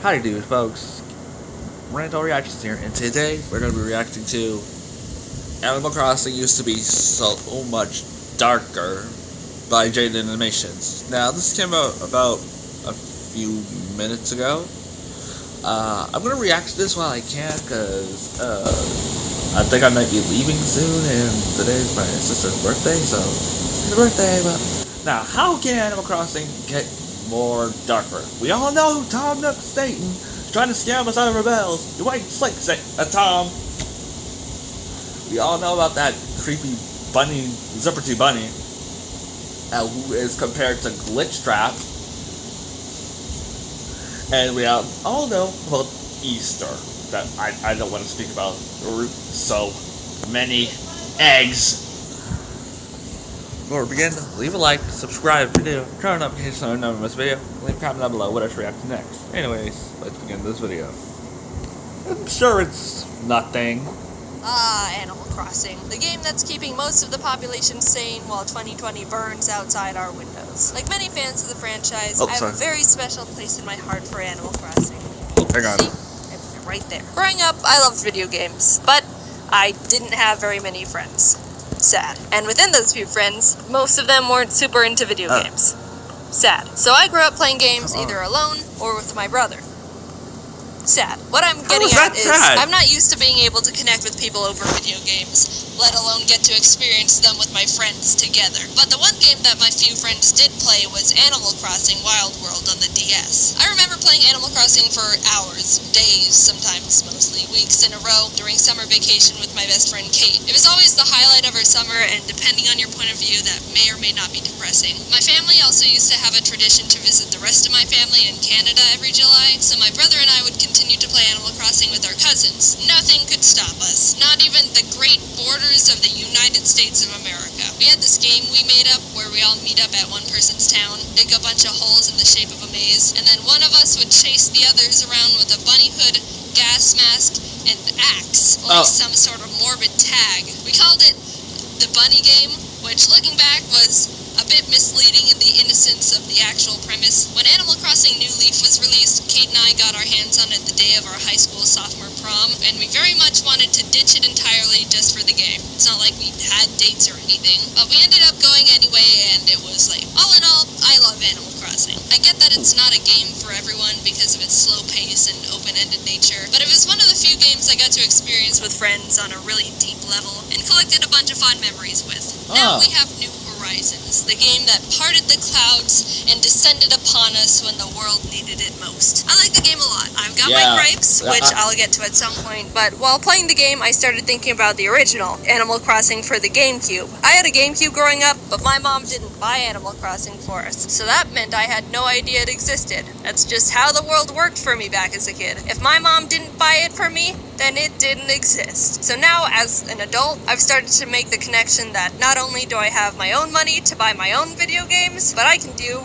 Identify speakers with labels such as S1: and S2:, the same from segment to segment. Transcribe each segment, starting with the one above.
S1: Howdy do, folks. Randall Reactions here, and today we're going to be reacting to Animal Crossing Used to Be So Much Darker by Jaden Animations. Now, this came out about a few minutes ago. I'm going to react to this while I can, because I think I might be leaving soon, and today's my sister's birthday, so it's her birthday. But now, how can Animal Crossing get more darker? We all know Tom Nook Satan trying to scam us out of our bells. You ain't slick, Tom. We all know about that creepy bunny, Zipperty Bunny, who is compared to Glitchtrap. And we all know about Easter, that I don't want to speak about. So many eggs. Before we begin, leave a like, subscribe if you're new, turn on notifications so you never miss a video, leave a comment down below what I should react to next. Anyways, let's begin this video. I'm sure it's nothing.
S2: Animal Crossing, the game that's keeping most of the population sane while 2020 burns outside our windows. Like many fans of the franchise, I have a very special place in my heart for Animal Crossing.
S1: Hang on.
S2: See? Right there. Growing up, I loved video games, but I didn't have very many friends. Sad. And within those few friends, most of them weren't super into video games. Sad. So I grew up playing games either alone or with my brother. Sad. What I'm getting at is, I'm not used to being able to connect with people over video games, let alone get to experience them with my friends together. But the one game that my few friends did play was Animal Crossing Wild World on the DS. I remember playing Animal Crossing for hours, days, sometimes mostly weeks in a row during summer vacation with my best friend Kate. It was always the highlight of our summer, and depending on your point of view, that may or may not be depressing. My family also used to have a tradition to visit the rest of my family in Canada every July, so my brother and I would continue to play Animal Crossing with our cousins. Nothing could stop us, not even the great borders of the United States of America. We had this game we made up where we all meet up at one person's town, dig a bunch of holes in the shape of a maze, and then one of us would chase the others around with a bunny hood, gas mask, and axe, or some sort of morbid tag. We called it the Bunny Game, which, looking back, was a bit misleading in the innocence of the actual premise. When Animal Crossing New Leaf was released, Kate and I got our hands on it the day of our high school sophomore prom, and we very much wanted to ditch it entirely just for the game. It's not like we had dates or anything, but we ended up going anyway, and it was like, all in all, I love Animal Crossing. I get that it's not a game for everyone because of its slow pace and open-ended nature, but it was one of the few games I got to experience with friends on a really deep level, and collected a bunch of fond memories with. Now we have New Horizons, the game that parted the clouds and descended upon us when the world needed it most. I like the game a lot. I've got my gripes, which I'll get to at some point, but while playing the game, I started thinking about the original, Animal Crossing for the GameCube. I had a GameCube growing up, but my mom didn't buy Animal Crossing for us, so that meant I had no idea it existed. That's just how the world worked for me back as a kid. If my mom didn't buy it for me, then it didn't exist. So now, as an adult, I've started to make the connection that not only do I have my own money to buy my own video games, but I can do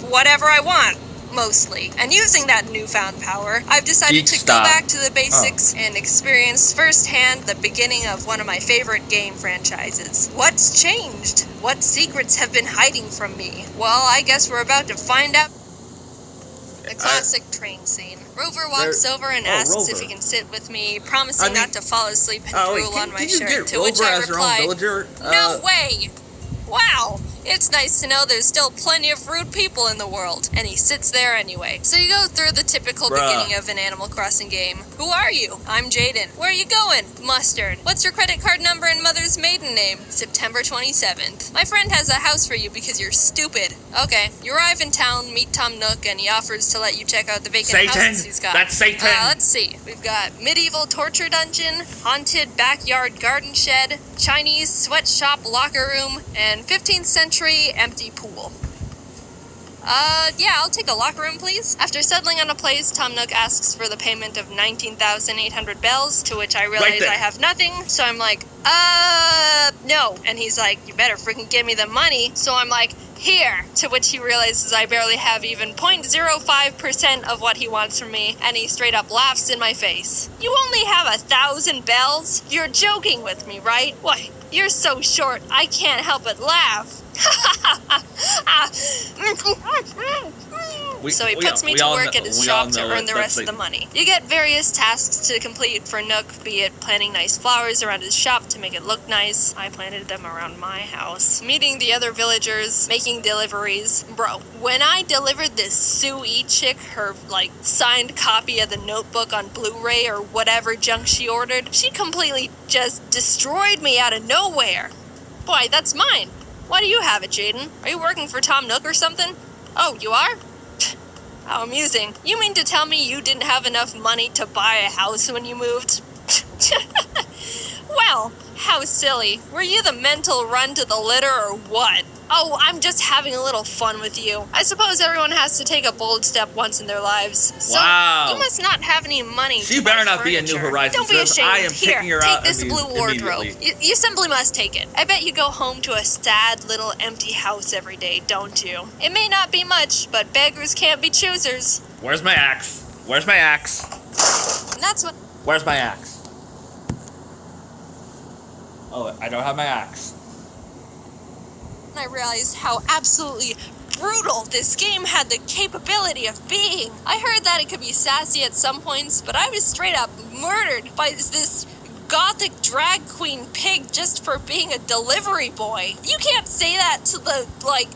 S2: whatever I want, mostly. And using that newfound power, I've decided to go back to the basics and experience firsthand the beginning of one of my favorite game franchises. What's changed? What secrets have been hiding from me? Well, I guess we're about to find out. The classic train scene. Rover walks over and asks if he can sit with me, promising not to fall asleep and drool on my shirt, to which I replied, no way! Wow! It's nice to know there's still plenty of rude people in the world. And he sits there anyway. So you go through the typical beginning of an Animal Crossing game. Who are you? I'm Jaden. Where are you going? Mustard. What's your credit card number and mother's maiden name? September 27th. My friend has a house for you because you're stupid. Okay. You arrive in town, meet Tom Nook, and he offers to let you check out the vacant houses he's got.
S1: That's Satan!
S2: Let's see. We've got medieval torture dungeon, haunted backyard garden shed, Chinese sweatshop locker room, and 15th century empty pool. Yeah, I'll take a locker room, please. After settling on a place, Tom Nook asks for the payment of 19,800 bells, to which I realize I have nothing, so I'm like, no. And he's like, you better freaking give me the money. So I'm like, here. To which he realizes I barely have even 0.05% of what he wants from me, and he straight up laughs in my face. You only have 1,000 bells? You're joking with me, right? Why, you're so short, I can't help but laugh. so he puts me to work at his shop to earn the rest of the money. You get various tasks to complete for Nook, be it planting nice flowers around his shop to make it look nice. I planted them around my house. Meeting the other villagers, making deliveries. Bro, when I delivered this Sue E chick her, like, signed copy of the Notebook on Blu-ray or whatever junk she ordered, she completely just destroyed me out of nowhere. Boy, that's mine. Why do you have it, Jaden? Are you working for Tom Nook or something? Oh, you are? How amusing. You mean to tell me you didn't have enough money to buy a house when you moved? Well, how silly. Were you the mental run to the litter or what? Oh, I'm just having a little fun with you. I suppose everyone has to take a bold step once in their lives. So
S1: wow.
S2: You must not have any money.
S1: She better not be a New Horizons.
S2: Don't be ashamed.
S1: I am taking her out.
S2: Take this blue wardrobe. You simply must take it. I bet you go home to a sad little empty house every day, don't you? It may not be much, but beggars can't be choosers.
S1: Where's my axe? Where's my axe?
S2: And that's what...
S1: Where's my axe? Oh, I don't have my axe.
S2: I realized how absolutely brutal this game had the capability of being. I heard that it could be sassy at some points, but I was straight up murdered by this gothic drag queen pig just for being a delivery boy. You can't say that to the, like,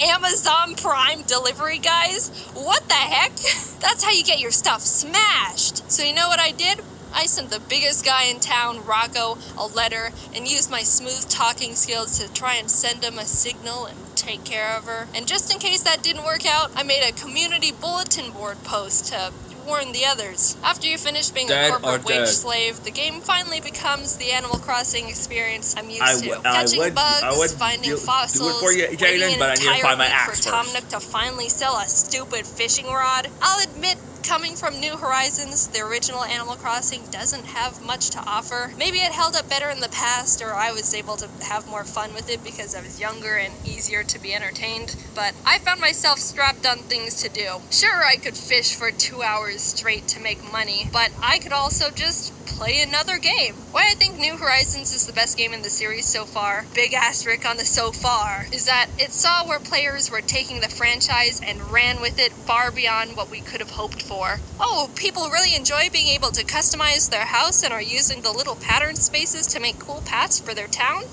S2: Amazon Prime delivery guys. What the heck? That's how you get your stuff smashed. So you know what I did? I sent the biggest guy in town, Rocco, a letter and used my smooth talking skills to try and send him a signal and take care of her. And just in case that didn't work out, I made a community bulletin board post to warn the others. After you finish being a corporate wage slave, the game finally becomes the Animal Crossing experience I'm used to. Catching bugs, finding fossils, waiting an entire week for Tom Nook to finally sell a stupid fishing rod. I'll admit, coming from New Horizons, the original Animal Crossing doesn't have much to offer. Maybe it held up better in the past, or I was able to have more fun with it because I was younger and easier to be entertained, but I found myself strapped on things to do. Sure, I could fish for 2 hours straight to make money, but I could also just play another game. Why I think New Horizons is the best game in the series so far, big asterisk on the so far, is that it saw where players were taking the franchise and ran with it far beyond what we could have hoped for. Oh, people really enjoy being able to customize their house and are using the little pattern spaces to make cool paths for their town?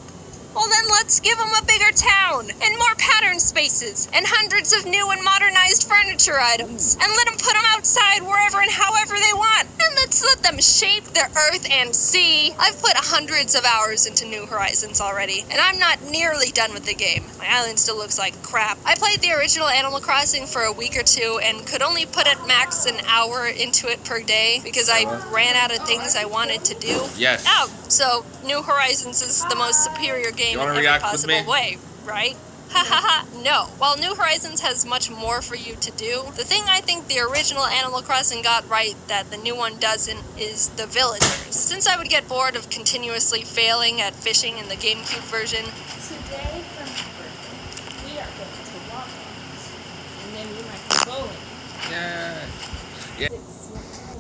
S2: Well then let's give them a bigger town, and more pattern spaces, and hundreds of new and modernized furniture items, and let them put them outside wherever and however they want, and let's let them shape the earth and sea. I've put hundreds of hours into New Horizons already, and I'm not nearly done with the game. My island still looks like crap. I played the original Animal Crossing for a week or two, and could only put at max an hour into it per day, because I ran out of things I wanted to do.
S1: Yes.
S2: Oh, so New Horizons is the most superior game in every possible way, right? Ha ha ha, no. While New Horizons has much more for you to do, the thing I think the original Animal Crossing got right that the new one doesn't is the villagers. Since I would get bored of continuously failing at fishing in the GameCube version,
S3: today for my birthday, we are going to Walgreens, and then we might go bowling.
S1: Yeah. Yeah.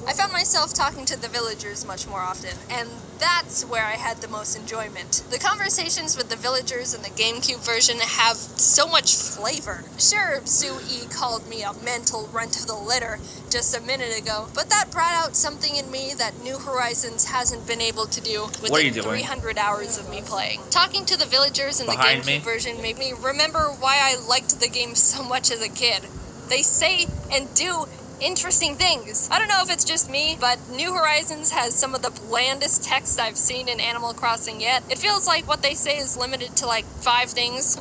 S2: I found myself talking to the villagers much more often, and that's where I had the most enjoyment. The conversations with the villagers in the GameCube version have so much flavor. Sure, Sue E called me a mental run to the litter just a minute ago, but that brought out something in me that New Horizons hasn't been able to do within 300 hours of me playing. Talking to the villagers in the GameCube version made me remember why I liked the game so much as a kid. They say and do interesting things. I don't know if it's just me, but New Horizons has some of the blandest text I've seen in Animal Crossing yet. It feels like what they say is limited to like 5 things,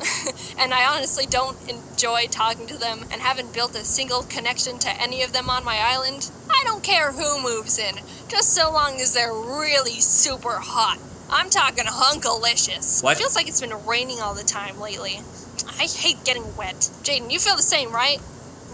S2: and I honestly don't enjoy talking to them and haven't built a single connection to any of them on my island. I don't care who moves in, just so long as they're really super hot. I'm talking hunkalicious. It feels like it's been raining all the time lately. I hate getting wet. Jaden, you feel the same, right?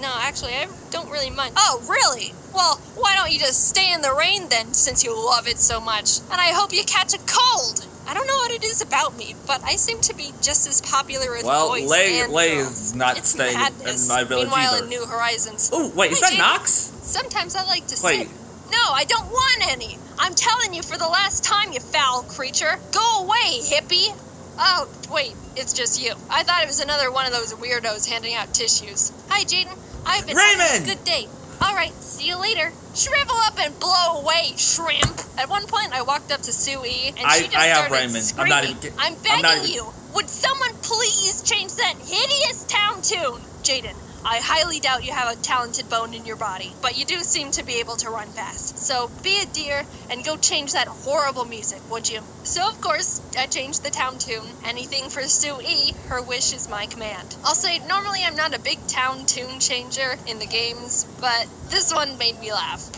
S2: No, actually, I don't really mind. Oh, really? Well, why don't you just stay in the rain then, since you love it so much? And I hope you catch a cold! I don't know what it is about me, but I seem to be just as popular with boys and
S1: Lay
S2: girls.
S1: is not
S2: It's
S1: staying
S2: madness.
S1: in my village
S2: Meanwhile,
S1: either.
S2: in New Horizons...
S1: Oh, wait, is that Nox?
S2: Sometimes I like to
S1: Wait.
S2: sit. No, I don't want any! I'm telling you for the last time, you foul creature! Go away, hippie! Oh, wait, it's just you. I thought it was another one of those weirdos handing out tissues. Hi, Jaden. I've been
S1: Raymond!
S2: having a good day. Alright, see you later. Shrivel up and blow away, shrimp! At one point, I walked up to Sue-E, and she just
S1: I have
S2: started
S1: Raymond.
S2: screaming. I'm begging
S1: even-
S2: you! Would someone please change that hideous town tune? Jaden, I highly doubt you have a talented bone in your body, but you do seem to be able to run fast. So be a dear and go change that horrible music, would you? So of course, I changed the town tune. Anything for Sue-E, her wish is my command. I'll say, normally I'm not a big town tune changer in the games, but this one made me laugh.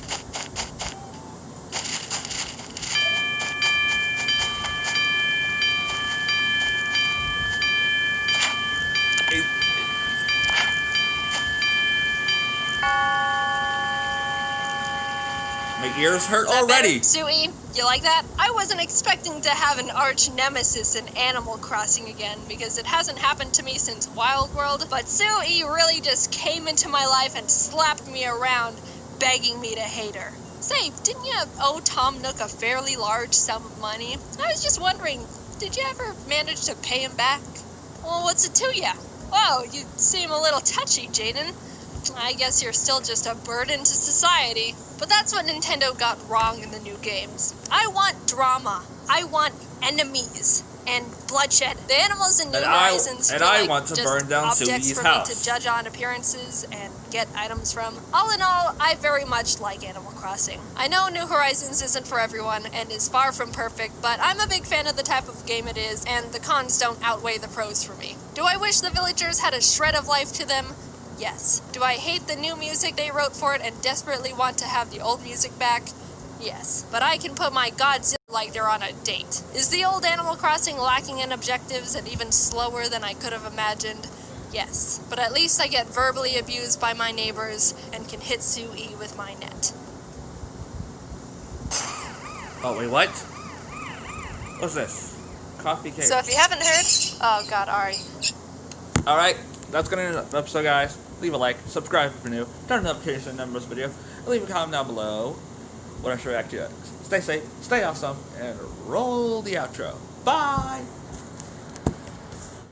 S1: My ears hurt
S2: Is that
S1: already.
S2: better, Sue-E? You like that? I wasn't expecting to have an arch nemesis in Animal Crossing again, because it hasn't happened to me since Wild World, but Sue-E really just came into my life and slapped me around, begging me to hate her. Say, didn't you owe Tom Nook a fairly large sum of money? I was just wondering, did you ever manage to pay him back? Well, what's it to ya? Whoa, you seem a little touchy, Jaden. I guess you're still just a burden to society. But that's what Nintendo got wrong in the new games. I want drama. I want enemies and bloodshed. The animals in New Horizons feel like
S1: want to
S2: just
S1: burn down
S2: objects
S1: Sue-E's
S2: for
S1: house.
S2: me to judge on appearances and get items from. All in all, I very much like Animal Crossing. I know New Horizons isn't for everyone and is far from perfect, but I'm a big fan of the type of game it is, and the cons don't outweigh the pros for me. Do I wish the villagers had a shred of life to them? Yes. Do I hate the new music they wrote for it and desperately want to have the old music back? Yes. But I can put my Godzilla like they're on a date. Is the old Animal Crossing lacking in objectives and even slower than I could have imagined? Yes. But at least I get verbally abused by my neighbors and can hit Sue-E with my net.
S1: Oh, wait, what? What's this? Coffee cake.
S2: So if you haven't heard... Oh god, Ari.
S1: Alright, that's gonna end the episode, guys. Leave a like, subscribe if you're new, turn on notifications for numbers video, and leave a comment down below what I should react to. Stay safe, stay awesome, and roll the outro. Bye!